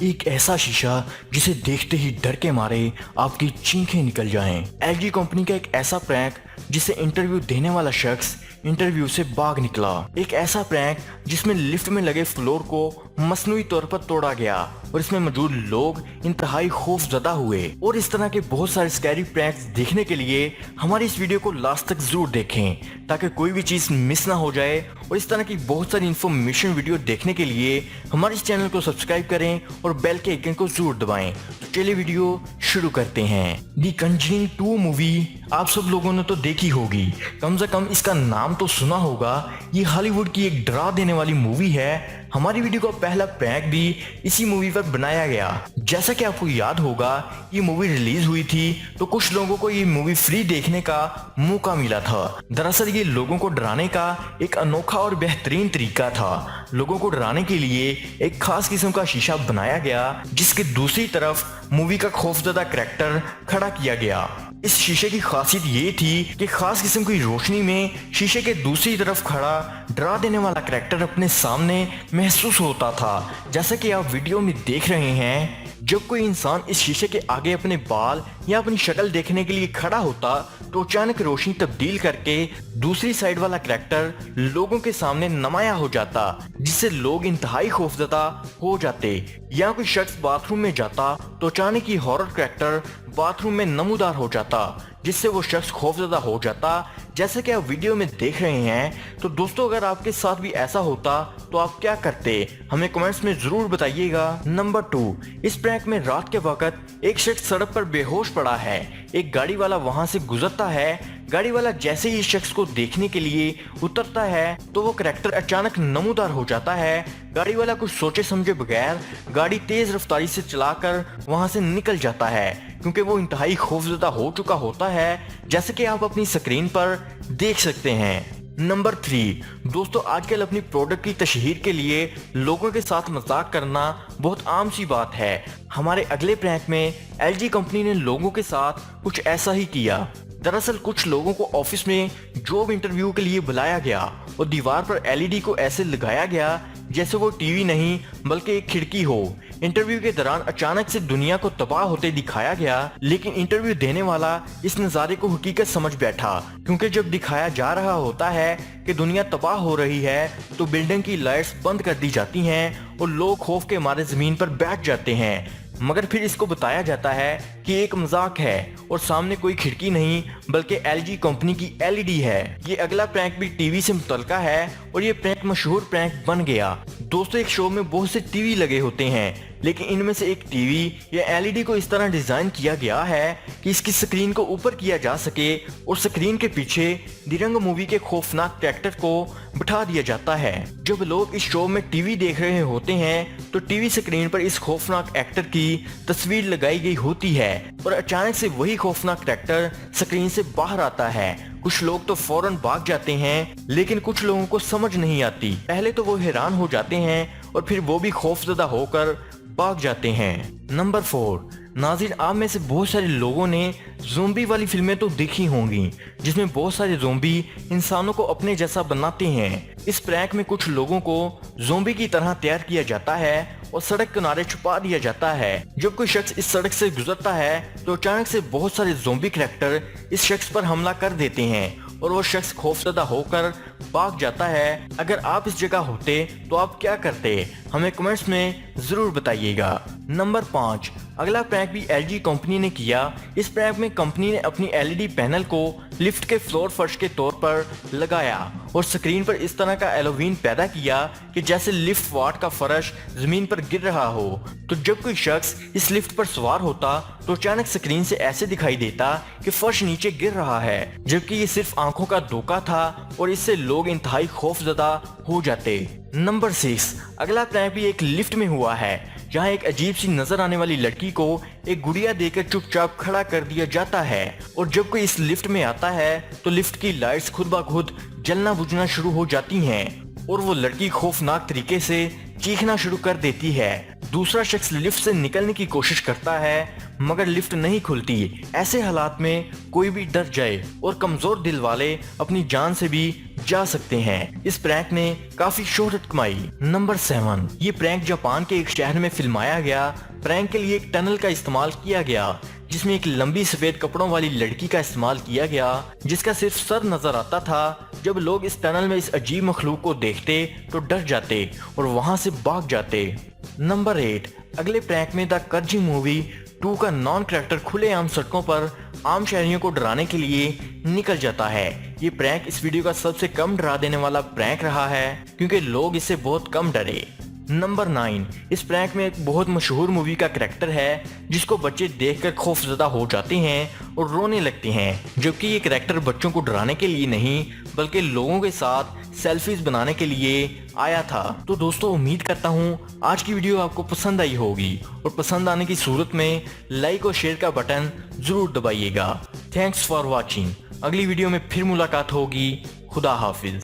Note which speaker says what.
Speaker 1: एक ऐसा शीशा जिसे देखते ही डर के मारे आपकी चीखें निकल जाएं। एलजी कंपनी का एक ऐसा प्रैंक जिसे इंटरव्यू देने वाला शख्स इंटरव्यू से भाग निकला। एक ऐसा प्रैंक जिसमें लिफ्ट में लगे फ्लोर को मसनूई तौर पर तोड़ा गया और इसमें मौजूद लोग इंतहाई खौफजदा हुए। और इस तरह के बहुत सारे स्कैरी प्रैंक्स देखने के लिए हमारी इस वीडियो को लास्ट तक जरूर देखें ताकि कोई भी चीज मिस ना हो जाए। और इस तरह की बहुत सारी इन्फॉर्मेशन वीडियो देखने के लिए हमारे इस चैनल को सब्सक्राइब करें और बेल के आइकन को जरूर दबाएं। तो चलिए वीडियो शुरू करते हैं। दी कंजरिंग 2 मूवी आप सब लोगों ने तो देखी होगी, कम से कम इसका नाम तो सुना होगा। ये हॉलीवुड की एक डरा देने वाली मूवी है। हमारी वीडियो का पहला प्रैंक भी इसी मूवी पर बनाया गया। जैसा कि आपको याद होगा, ये मूवी रिलीज हुई थी तो कुछ लोगों को ये मूवी फ्री देखने का मौका मिला था। दरअसल ये लोगों को डराने का एक अनोखा और बेहतरीन तरीका था। लोगों को डराने के लिए एक खास किस्म का शीशा बनाया गया जिसके दूसरी तरफ मूवी का खौफजदा करैक्टर खड़ा किया गया। इस शीशे की खासियत ये थी कि खास किस्म की रोशनी में शीशे के दूसरी तरफ खड़ा डरा देने वाला करैक्टर अपने सामने महसूस होता था। जैसा कि आप वीडियो में देख रहे हैं, जब कोई इंसान इस शीशे के आगे अपने बाल या अपनी शक्ल देखने के लिए खड़ा होता तो अचानक रोशनी तब्दील करके दूसरी साइड वाला करैक्टर लोगों के सामने नुमाया हो जाता, जिससे लोग इंतहाई खौफजदा हो जाते। या कोई शख्स बाथरूम में जाता तो अचानक ही हॉरर करैक्टर बाथरूम में नमूदार हो जाता, जिससे वो शख्स खौफजदा हो जाता। जैसे कि आप वीडियो में देख रहे हैं। तो दोस्तों, अगर आपके साथ भी ऐसा होता तो आप क्या करते, हमें कमेंट्स में जरूर बताइएगा। नंबर 2, इस प्रैंक में रात के वक्त एक शख्स सड़क पर बेहोश पड़ा है। एक गाड़ी वाला वहां से गुजरता है। गाड़ी वाला जैसे ही इस शख्स को देखने के लिए उतरता है तो वो करैक्टर अचानक नमूदार हो जाता है। गाड़ी वाला कुछ सोचे समझे बगैर गाड़ी तेज रफ्तारी से चलाकर वहां से निकल जाता है, क्योंकि वो इंतहाई खौफजदा हो चुका होता है, जैसे कि आप अपनी स्क्रीन पर देख सकते हैं। नंबर 3, दोस्तों, आजकल अपनी प्रोडक्ट की तशहीर के लिए लोगों के साथ मजाक करना बहुत आम सी बात है। हमारे अगले प्रैंक में एलजी कंपनी ने लोगों के साथ कुछ ऐसा ही किया। दरअसल कुछ लोगों को ऑफिस में जॉब इंटरव्यू के लिए बुलाया गया और दीवार पर एलईडी को ऐसे लगाया गया जैसे वो टीवी नहीं बल्कि एक खिड़की हो। इंटरव्यू के दौरान अचानक से दुनिया को तबाह होते दिखाया गया, लेकिन इंटरव्यू देने वाला इस नज़ारे को हकीकत समझ बैठा, क्योंकि जब दिखाया जा रहा होता है कि दुनिया तबाह हो रही है तो बिल्डिंग की लाइट्स बंद कर दी जाती हैं और लोग खौफ के मारे जमीन पर बैठ जाते हैं। मगर फिर इसको बताया जाता है कि एक मजाक है और सामने कोई खिड़की नहीं बल्कि एलजी कंपनी की एलईडी है। ये अगला प्रैंक भी टीवी से मुतल्लिका है और ये प्रैंक मशहूर प्रैंक बन गया। दोस्तों, एक शो में बहुत से टीवी लगे होते हैं, लेकिन इनमें से एक टीवी या एलईडी को इस तरह डिजाइन किया गया है कि इसकी स्क्रीन को ऊपर किया जा सके और स्क्रीन के पीछे दिरंग मूवी के खौफनाक कैरेक्टर को बिठा दिया जाता है। जब लोग इस शो में टीवी देख रहे होते हैं तो टीवी स्क्रीन पर इस खौफनाक एक्टर की तस्वीर लगाई गई होती है और अचानक से वही खौफनाक कैरेक्टर स्क्रीन से बाहर आता है। कुछ लोग तो फौरन भाग जाते हैं, लेकिन कुछ लोगों को समझ नहीं आती। पहले तो वो हैरान हो जाते हैं और फिर वो भी खौफजदा होकर भाग जाते हैं। नंबर 4, नाज़रीन, आप में से बहुत सारे लोगों ने ज़ोंबी वाली फिल्में तो देखी होंगी, जिसमें बहुत सारे ज़ोंबी इंसानों को अपने जैसा बनाते हैं। इस प्रैंक में कुछ लोगों को ज़ोंबी की तरह तैयार किया जाता है और सड़क किनारे छुपा दिया जाता है। जब कोई शख्स इस सड़क से गुजरता है तो अचानक से बहुत सारे ज़ोंबी करैक्टर इस शख्स पर हमला कर देते हैं और वो शख्स खौफजदा होकर भाग जाता है। अगर आप इस जगह होते तो आप क्या करते, हमें कमेंट्स में जरूर बताइएगा। नंबर 5, अगला प्रैंक भी एलजी कंपनी ने किया। इस प्रैंक में कंपनी ने अपनी एलईडी पैनल को लिफ्ट के फ्लोर फर्श के तौर पर लगाया और स्क्रीन पर इस तरह का एलोवीन पैदा किया कि जैसे लिफ्ट वार्ड का फर्श जमीन पर गिर रहा हो। तो जब कोई शख्स इस लिफ्ट पर सवार होता तो अचानक स्क्रीन से ऐसे दिखाई देता कि फर्श नीचे गिर रहा है, जबकि ये सिर्फ आंखों का धोखा था और इससे लोग इंतहाई खौफजदा हो जाते। नंबर 6, अगला प्रैंक भी एक लिफ्ट में हुआ है, जहां एक अजीब सी नजर आने वाली लड़की को एक गुड़िया देकर चुपचाप खड़ा कर दिया जाता है और जब कोई इस लिफ्ट में आता है तो लिफ्ट की लाइट्स खुद ब खुद जलना बुझना शुरू हो जाती हैं और वो लड़की खौफनाक तरीके से चीखना शुरू कर देती है। दूसरा शख्स लिफ्ट से निकलने की कोशिश करता है मगर लिफ्ट नहीं खुलती। ऐसे हालात में कोई भी डर जाए और कमजोर दिल वाले अपनी जान से भी जा सकते हैं। इस प्रैंक ने काफी शोहरत कमाई। नंबर 7, ये प्रैंक जापान के एक शहर में फिल्माया गया। प्रैंक के लिए एक टनल का इस्तेमाल किया गया जिसमें एक लंबी सफेद कपड़ों वाली लड़की का इस्तेमाल किया गया जिसका सिर्फ सर नजर आता था। जब लोग इस टनल में इस अजीब मखलूक को देखते तो डर जाते और वहां से भाग जाते। नंबर 8, अगले प्रैंक में द कर्जिंग मूवी 2 का नॉन कैरेक्टर खुलेआम सड़कों पर आम शहरियों को डराने के लिए निकल जाता है। ये प्रैंक इस वीडियो का सबसे कम डरा देने वाला प्रैंक रहा है क्योंकि लोग इससे बहुत कम डरे। नंबर 9, इस प्रैंक में एक बहुत मशहूर मूवी का कैरेक्टर है जिसको बच्चे देखकर खौफजदा हो जाते हैं और रोने लगते हैं, जबकि ये कैरेक्टर बच्चों को डराने के लिए नहीं बल्कि लोगों के साथ सेल्फीज बनाने के लिए आया था। तो दोस्तों, उम्मीद करता हूँ आज की वीडियो आपको पसंद आई होगी और पसंद आने की सूरत में लाइक और शेयर का बटन जरूर दबाइएगा। Thanks for watching. अगली वीडियो में फिर मुलाकात होगी। खुदा हाफिज।